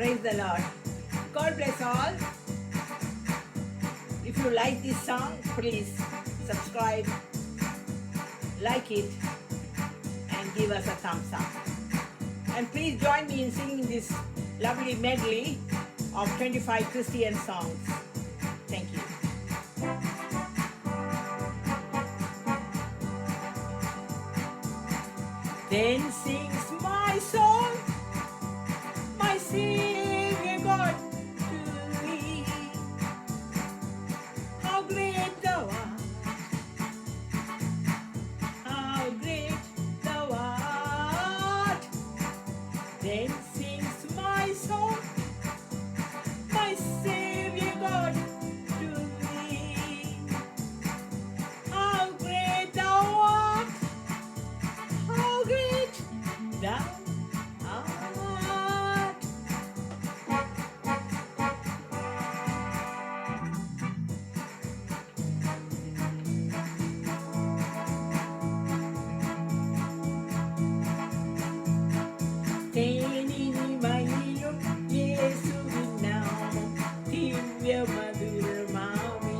Praise the Lord. God bless all. If you like this song, please subscribe, like it, and give us a thumbs up. And please join me in singing this lovely medley of 25 Christian songs. Thank you. Then sings my soul, my Savior God to me. How great thou art, how great thou art. Then sings my soul, my Savior God to me. How great thou art, how great thou art. தேனினிமையிலும் இயேசுவின் நாமம் திவ்ய மதுரமாமே.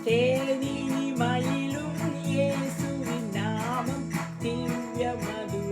தேனினிமையிலும் இயேசுவின் நாமம் திவ்ய மதுரமாமே.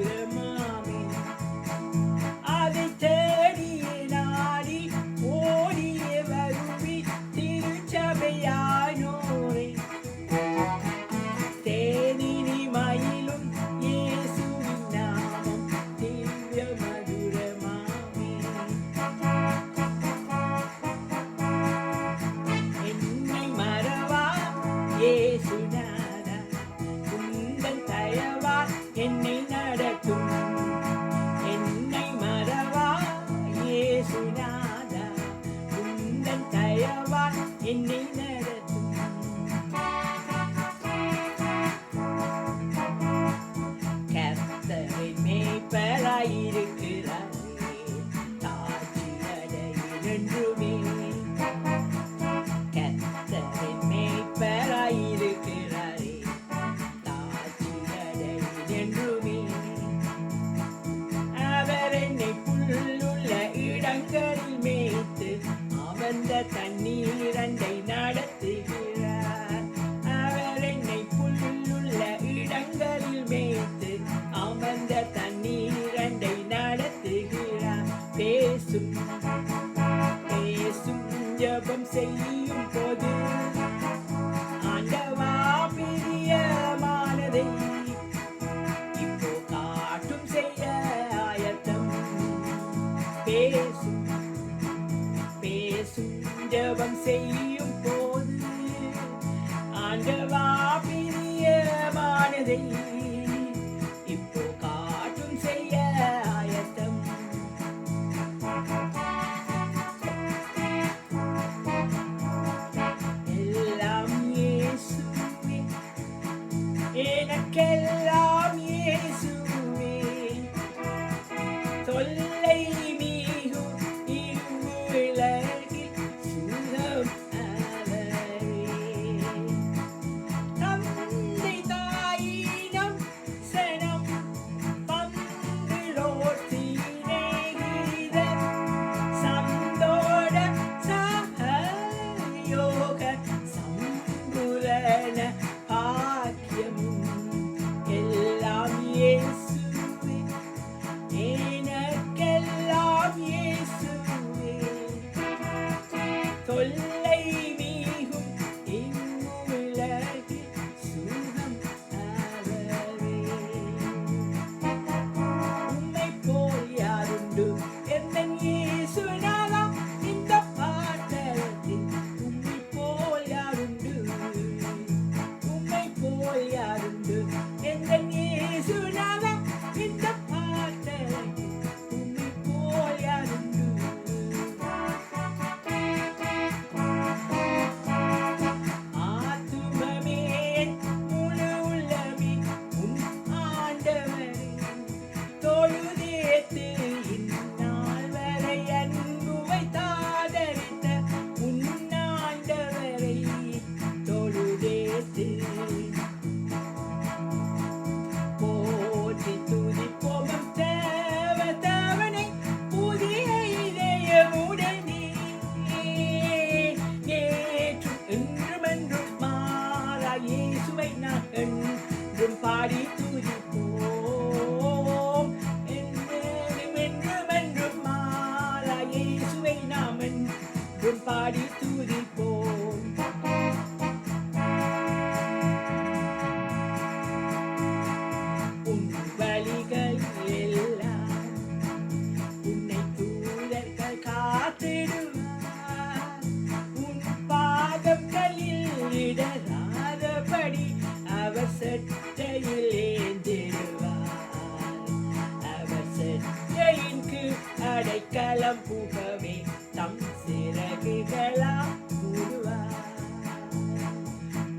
உள்ளம் புகவே தம் சிறகுகளால் மூடுவார்.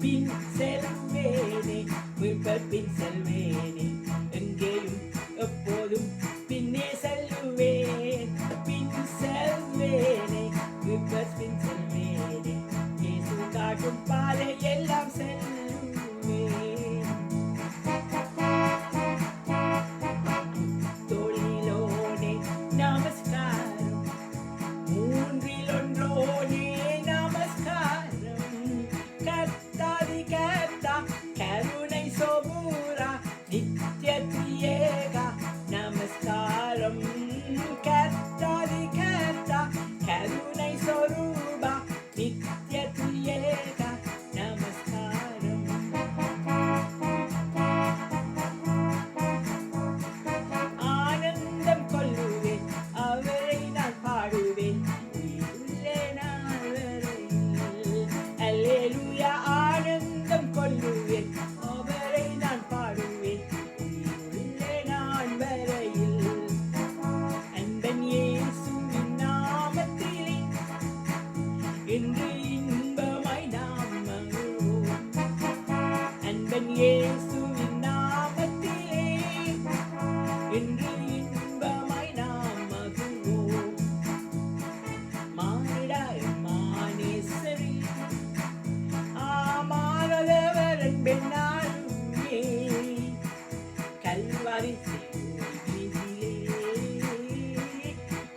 பின் செல்வேனே மீட்பர் பின் செல்வேனே, எங்கேயும் எப்போதும் பின்னே செல்லுவேன். பின் செல்வேனே மீட்பர் பின் செல்வேனே, இயேசு காட்டும் பாதை எல்லாம் செல்லுவேன். தொழிலோனே நமஸ்காரம், மூன்றில் ஒன்றோனே நமஸ்காரம். கர்த்தாதி கர்த்தா கருணை சோபூரா நித்ய திரியேகா நமஸ்காரம். கர்த்தாதி கர்த்தா கருணை சொரூபா நித்ய திரியேகா நமஸ்காரம். ஆனந்தம் கொள்ளுவேன் அவரை நான் பாடுவேன் உயிருள்ளே நான் வரையில். அல்லேலூயா. ஆனந்தம் கொள்ளுவேன் அவரை நான் பாடுவேன் உயிருள்ளே நான் வரையில். அன்பன் இயேசுவின் நாமத்திலே இன்று இன்பமாய் நாம் மகிழ்வோம். அன்பன் இயேசுவின் நாமத்திலே இன்று இன்பமாய் நாம் மகிழ்வோம். மானிடா மானேஸ்வரி ஆமானவர் அன்பென்னாலுமே, கல்வாரி வீதியிலே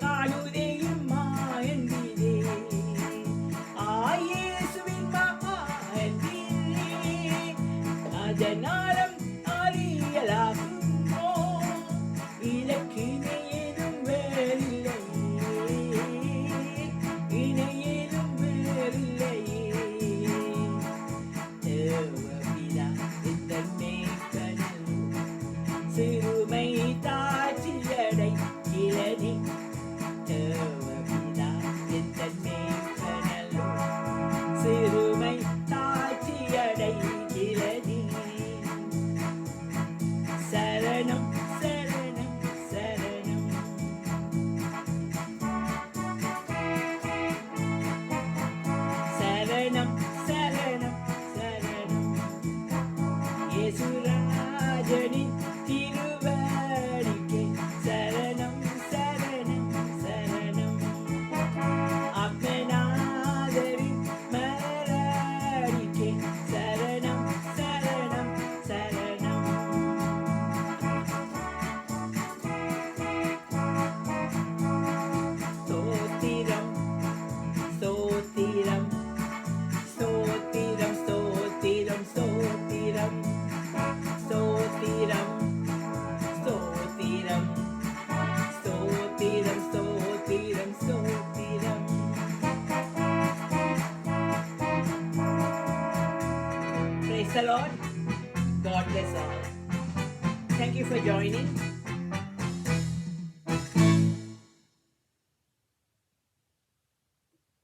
காணுதே இம்மா என்பிதே. இயேசுவின் மகா அன்பிலே அதனாலம் அறியலாகுமோ, இலக்கினை ஏதும் வேறில்லையே, இணை ஏதும் வேறில்லையே. தேவபிதா இந்த மேய்ப்பனில் சிறுமை தாட்சியடை இளனி. தேவபிதா இந்த மேய்ப்பனில் சிறுமை தாட்சியடை இளனி. சரணம் சரணம் சரணம். சரணம் சரணம் சரணம். இயேசுராஜனின் திருவடிக்கே சரணம் சரணம் சரணம். ஆத்மநாதரின் மலரடிக்கே சரணம் சரணம் சரணம். ஸ்தோத்திரம் ஸ்தோத்திரம் ஸ்தோத்திரம் ஸ்தோத்திரம் ஸ்தோத்திரம் ஸ்தோத்திரம் ஸ்தோத்திரம் ஸ்தோத்திரம் ஸ்தோத்திரம் ஸ்தோத்திரம். Praise the Lord. God bless all. Thank you for joining.